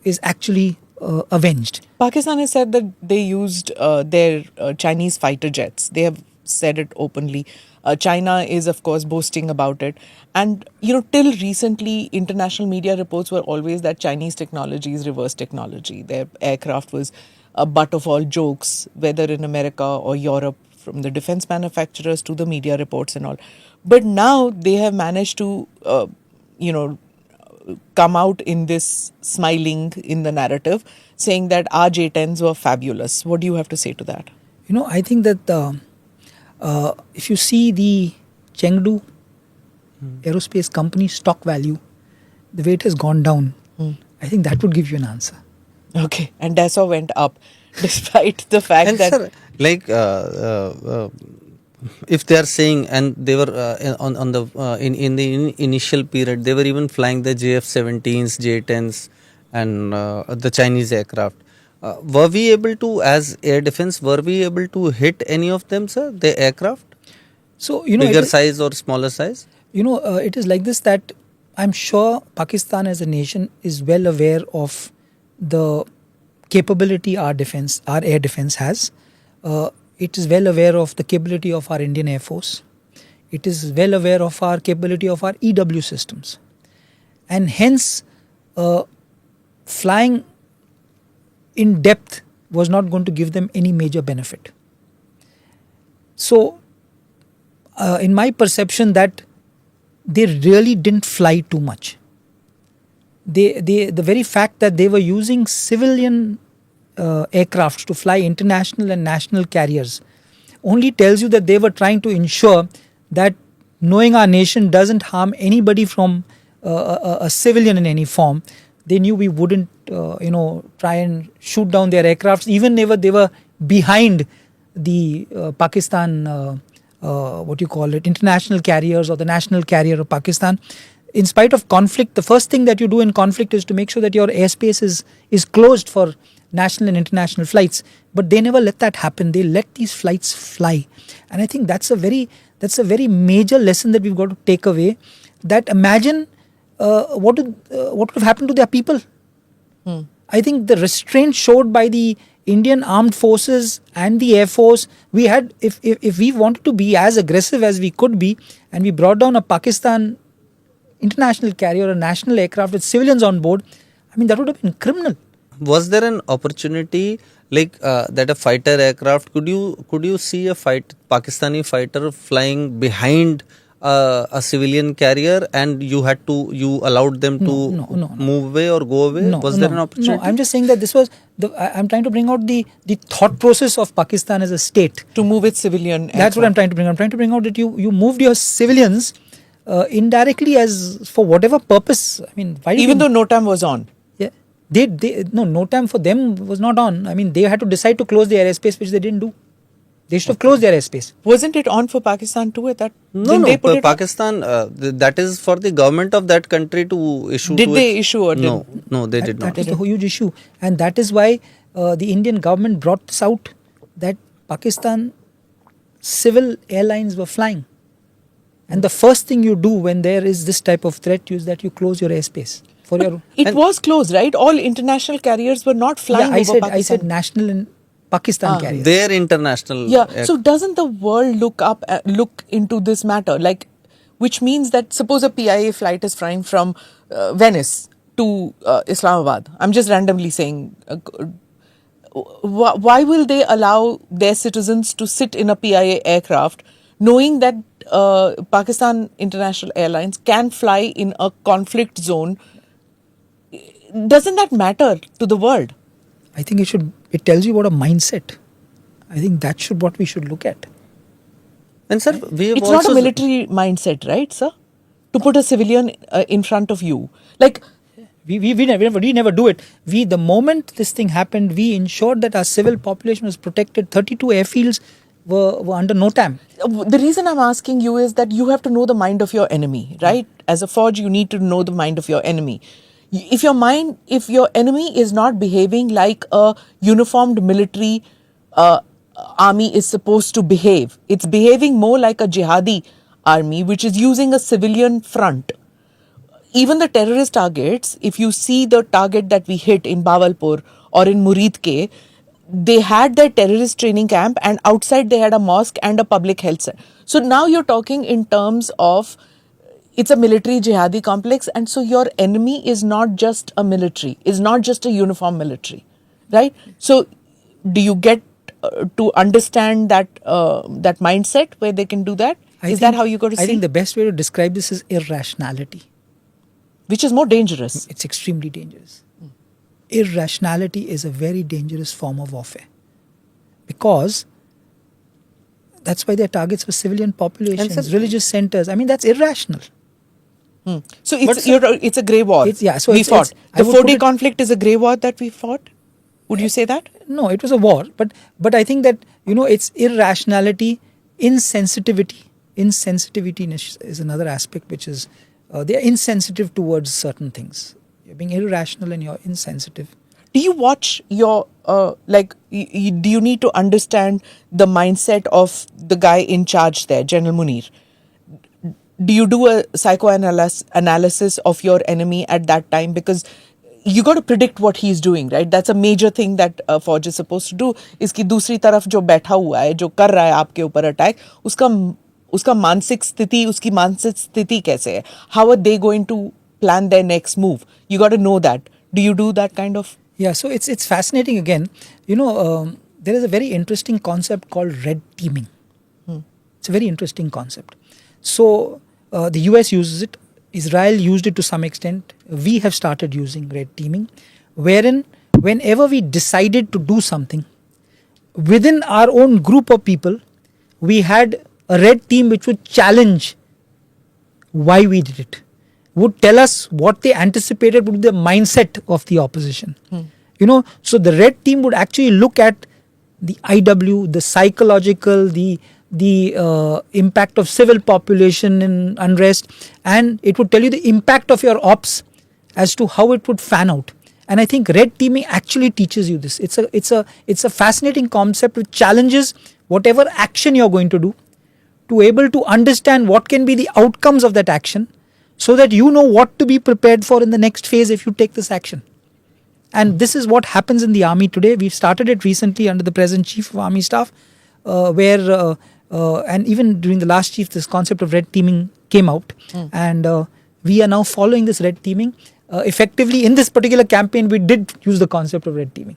is actually avenged. Pakistan has said that they used their Chinese fighter jets. They have said it openly. China is, of course, boasting about it. And, till recently, international media reports were always that Chinese technology is reverse technology. Their aircraft was a butt of all jokes, whether in America or Europe, from the defense manufacturers to the media reports and all. But now they have managed to, come out in this smiling in the narrative, saying that our J-10s were fabulous. What do you have to say to that? I think that if you see the Chengdu aerospace company stock value, the way it has gone down, I think that would give you an answer. Okay, and Dassault went up, despite the fact And that... sir, like if they are saying, and they were on the in the initial period, they were even flying the JF-17s, J-10s, and the Chinese aircraft. Were we able to, as air defense, were we able to hit any of them, sir? The aircraft, So bigger size or smaller size? It is like this, that I'm sure Pakistan as a nation is well aware of the capability our air defense has. It is well aware of the capability of our Indian Air Force. It is well aware of our capability of our EW systems. And hence, flying in depth was not going to give them any major benefit. So, in my perception, that they really didn't fly too much. The very fact that they were using civilian aircraft to fly international and national carriers only tells you that they were trying to ensure that, knowing our nation doesn't harm anybody from a civilian in any form, they knew we wouldn't try and shoot down their aircrafts, even if they were behind the Pakistan international carriers or the national carrier of Pakistan. In spite of conflict, the first thing that you do in conflict is to make sure that your airspace is closed for national and international flights. But they never let that happen. They let these flights fly. And I think that's a very major lesson that we've got to take away. That imagine what would have happened to their people. I think the restraint showed by the Indian armed forces and the Air Force, we had, if we wanted to be as aggressive as we could be, and we brought down a Pakistan international carrier, a national aircraft with civilians on board, I mean, that would have been criminal. Was there an opportunity like that a fighter aircraft, could you see a Pakistani fighter flying behind a civilian carrier, and you allowed them to move away or go away? Was there an opportunity? No, I'm just saying that this was I'm trying to bring out the thought process of Pakistan as a state. To move its civilian That's aircraft. what I'm trying to bring. I'm trying to bring out that you moved your civilians indirectly, as for whatever purpose. I mean, why even though NOTAM was on. Yeah, NOTAM for them was not on. I mean, they had to decide to close their airspace, which they didn't do. They should have closed their airspace. Wasn't it on for Pakistan too at that? No, Pakistan, that is for the government of that country to issue. Did they issue or no, they did not. That is a huge issue. And that is why the Indian government brought this out, that Pakistan civil airlines were flying. And the first thing you do when there is this type of threat is that you close your airspace. It was closed, right? All international carriers were not flying over Pakistan. I said national and Pakistan carriers. Their international. Yeah. So doesn't the world look into this matter? Like, which means that suppose a PIA flight is flying from Venice to Islamabad. I'm just randomly saying. Why will they allow their citizens to sit in a PIA aircraft, knowing that Pakistan International Airlines can fly in a conflict zone? Doesn't that matter to the world? I think it tells you what a mindset. I think that's what we should look at. And sir, it's not a military mindset, right, sir? To put a civilian in front of you. Like, we never do it. The moment this thing happened, we ensured that our civil population was protected. 32 airfields were under NOTAM. The reason I'm asking you is that you have to know the mind of your enemy, right? As a forge, you need to know the mind of your enemy. If your enemy is not behaving like a uniformed military army is supposed to behave, it's behaving more like a jihadi army, which is using a civilian front. Even the terrorist targets, if you see the target that we hit in Bawalpur or in Muridke, they had their terrorist training camp, and outside they had a mosque and a public health center. So now you're talking in terms of it's a military jihadi complex, and so your enemy is not just a military, is not just a uniform military, right? So do you get to understand that that mindset where they can do that? Is that how you got to see? I think the best way to describe this is irrationality. Which is more dangerous. It's extremely dangerous. Irrationality is a very dangerous form of warfare, because that's why their targets were civilian populations, religious centers. I mean, that's irrational. So it's a grey war. So we fought. The 4-day conflict is a grey war that we fought. Would you say that? No, it was a war. But I think that, it's irrationality, insensitivity. Insensitivity is another aspect, which is they are insensitive towards certain things. You're being irrational and you're insensitive. Do you watch your, do you need to understand the mindset of the guy in charge there, General Munir? Do you do a psychoanalysis of your enemy at that time? Because you got to predict what he's doing, right? That's a major thing that Fauj is supposed to do. इसकी दूसरी तरफ जो बैठा हुआ है, जो कर रहा है आपके ऊपर अटैक, उसका मानसिक स्थिति कैसे है? How are they going to plan their next move? You got to know that. Do you do that kind of? Yeah, so it's fascinating again. There is a very interesting concept called red teaming. It's a very interesting concept. So the US uses it. Israel used it to some extent. We have started using red teaming, wherein whenever we decided to do something, within our own group of people, we had a red team which would challenge why we did it, would tell us what they anticipated would be the mindset of the opposition. So the red team would actually look at the IW, the psychological, the impact of civil population in unrest, and it would tell you the impact of your ops as to how it would fan out. And I think red teaming actually teaches you this. It's a fascinating concept which challenges whatever action you're going to do, to able to understand what can be the outcomes of that action, so that you know what to be prepared for in the next phase if you take this action. And this is what happens in the army today. We've started it recently under the present chief of army staff, where and even during the last chief, this concept of red teaming came out. And we are now following this red teaming. Effectively, in this particular campaign, we did use the concept of red teaming.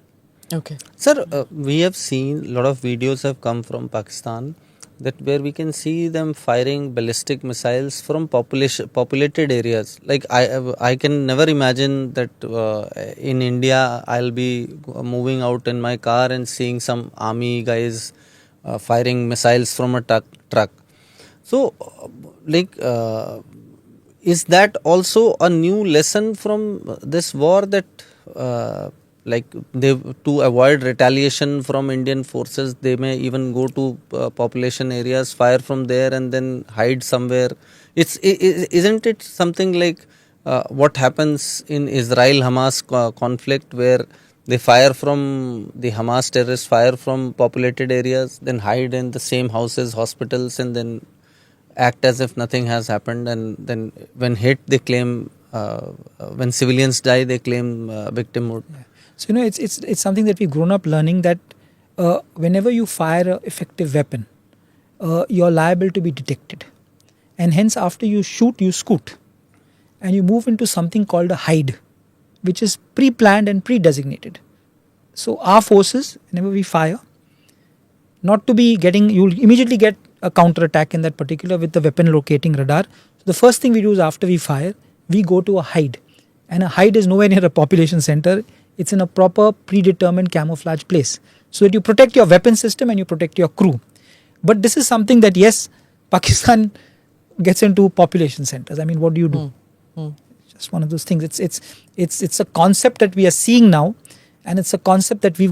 Okay. Sir, we have seen a lot of videos have come from Pakistan that where we can see them firing ballistic missiles from populated areas. Like I can never imagine that in India I'll be moving out in my car and seeing some army guys firing missiles from a truck. So, is that also a new lesson from this war that to avoid retaliation from Indian forces, they may even go to population areas, fire from there and then hide somewhere? Isn't it something like what happens in Israel-Hamas conflict, where they fire from the Hamas terrorists, fire from populated areas, then hide in the same houses, hospitals, and then act as if nothing has happened, and then when hit they claim, when civilians die they claim victimhood. Yeah. So it's something that we've grown up learning, that whenever you fire an effective weapon, you're liable to be detected, and hence after you shoot, you scoot, and you move into something called a hide, which is pre-planned and pre-designated. So our forces, whenever we fire, not to be getting, you'll immediately get a counter-attack in that particular with the weapon locating radar. So the first thing we do is after we fire, we go to a hide. And a hide is nowhere near a population center. It's in a proper predetermined camouflage place, so that you protect your weapon system and you protect your crew. But this is something that, yes, Pakistan gets into population centers. I mean, what do you do? It's just one of those things. It's a concept that we are seeing now, and it's a concept that we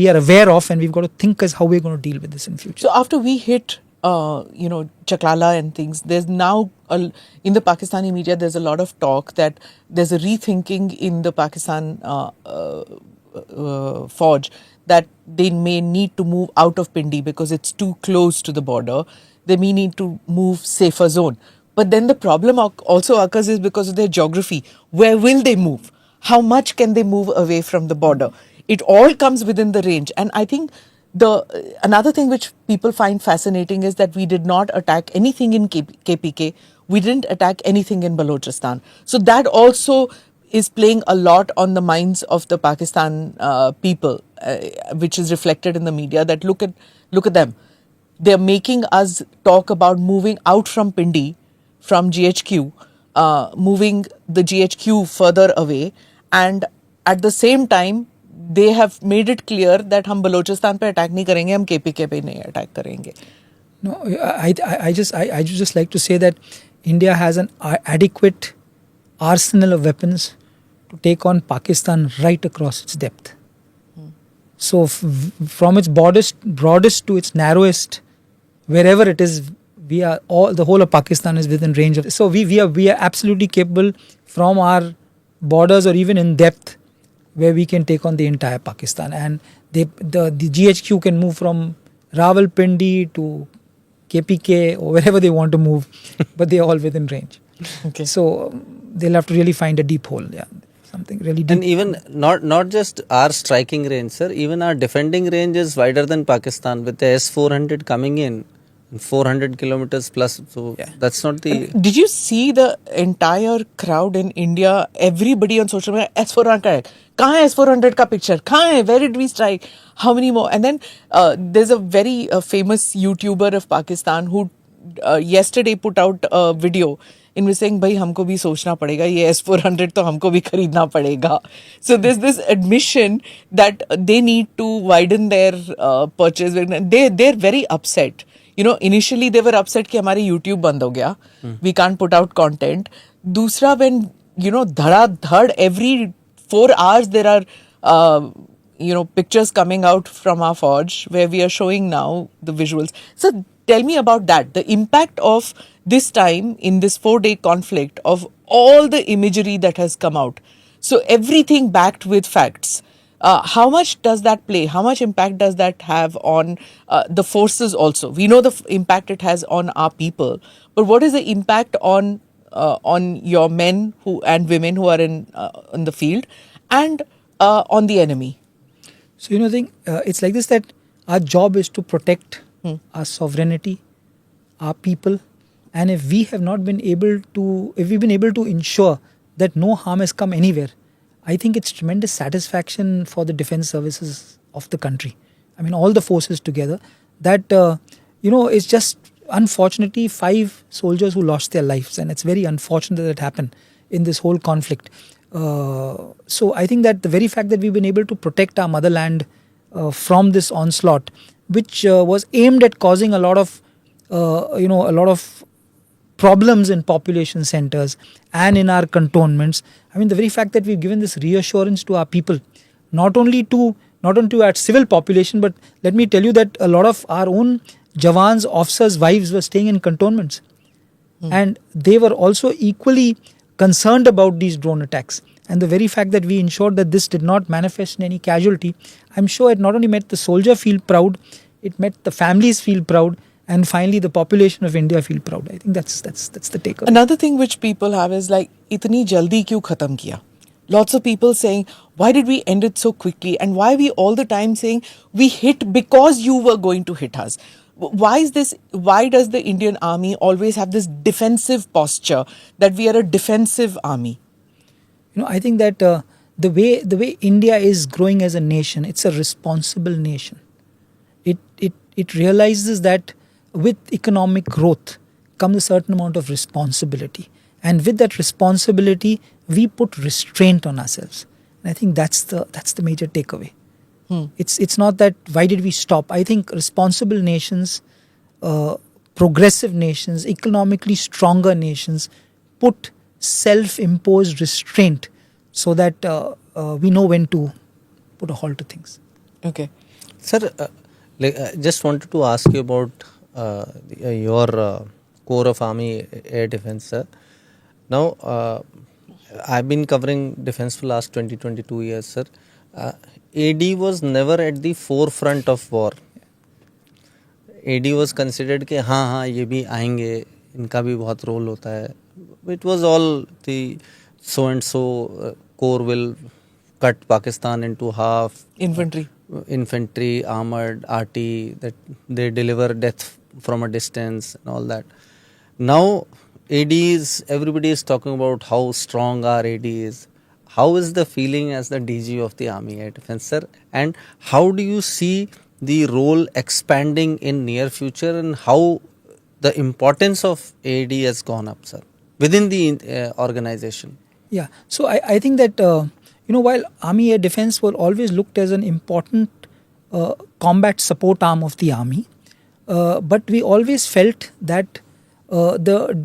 are aware of, and we've got to think as how we're going to deal with this in future. So after we hit Chaklala and things, there's now in the Pakistani media there's a lot of talk that there's a rethinking in the Pakistan Fauj that they may need to move out of Pindi because it's too close to the border. They may need to move safer zone. But then the problem also occurs is because of their geography. Where will they move? How much can they move away from the border? it all comes within the range. And I think another thing which people find fascinating is that we did not attack anything in KPK. We didn't attack anything in Balochistan. So that also is playing a lot on the minds of the Pakistan people, which is reflected in the media. That look at them. They're making us talk about moving out from Pindi, from GHQ, moving the GHQ further away, and at the same time they have made it clear that हम बलोचिस्तान पे attack नहीं करेंगे, हम KPK पे नहीं attack करेंगे. No, I just like to say that India has an adequate arsenal of weapons to take on Pakistan right across its depth. So from its broadest to its narrowest, wherever it is, the whole of Pakistan is within range of. So we are absolutely capable from our borders or even in depth, where we can take on the entire Pakistan. And the GHQ can move from Rawalpindi to KPK or wherever they want to move, but they are all within range. Okay. So they'll have to really find a deep hole. Yeah, something really deep. And even not just our striking range, sir, even our defending range is wider than Pakistan, with the S-400 coming in 400 kilometers plus. So that's not the. Did you see the entire crowd in India? Everybody on social media, S-400. कहाँ है S-400 का picture? कहाँ है? Where did we strike? How many more? And then there's a very famous YouTuber of Pakistan who yesterday put out a video in which saying, भाई हमको भी सोचना पड़ेगा, ये S-400 तो हमको भी खरीदना पड़ेगा. So there's this admission that they need to widen their purchase. They're very upset. You know, initially they were upset कि हमारी YouTube बंद हो गया. We can't put out content. दूसरा, when, you know, धड़ाधड़ every 4 hours there are, pictures coming out from our forge where we are showing now the visuals. So tell me about that. The impact of this time in this 4-day conflict, of all the imagery that has come out. So everything backed with facts. How much does that play? How much impact does that have on the forces also? We know the impact it has on our people, but what is the impact on your men and women who are in the field, and on the enemy? So it's like this, that our job is to protect our sovereignty, our people, and if we've been able to ensure that no harm has come anywhere, I think it's tremendous satisfaction for the defense services of the country. I mean, all the forces together. That it's just unfortunately 5 soldiers who lost their lives, and it's very unfortunate that it happened in this whole conflict. So I think that the very fact that we've been able to protect our motherland from this onslaught, which was aimed at causing a lot of problems in population centers and in our cantonments. I mean, the very fact that we've given this reassurance to our people, not only to our civil population, but let me tell you that a lot of our own Jawans, officers' wives were staying in cantonments. And they were also equally concerned about these drone attacks. And the very fact that we ensured that this did not manifest in any casualty, I'm sure it not only made the soldier feel proud, it made the families feel proud, and finally the population of India feel proud. I think that's the takeaway. Another thing which people have is like, itni jaldi kyun khatam kiya? Lots of people saying, why did we end it so quickly? And why we all the time saying, we hit because you were going to hit us? Why is this? Why does the Indian army always have this defensive posture, that we are a defensive army? I think that the way India is growing as a nation, it's a responsible nation. It realizes that with economic growth comes a certain amount of responsibility, and with that responsibility we put restraint on ourselves. And I think that's the major takeaway. It's not that why did we stop. I think responsible nations, progressive nations, economically stronger nations put self-imposed restraint so that we know when to put a halt to things. Okay. Sir, I just wanted to ask you about your Corps of Army Air Defense, sir. Now, I've been covering defense for the last 22 years, sir. AD was never at the forefront of war. AD was considered कि हाँ ये भी आएंगे, इनका भी बहुत role होता है. It was all the so and so corps will cut Pakistan into half. Infantry. Infantry, armored, RT, that they deliver death from a distance and all that. Now, ADs, everybody is talking about how strong our AD is. How is the feeling as the DG of the Army Air Defence, sir? And how do you see the role expanding in near future, and how the importance of AD has gone up, sir, within the organization? Yeah, so I think that while Army Air Defence were always looked as an important combat support arm of the army, but we always felt that the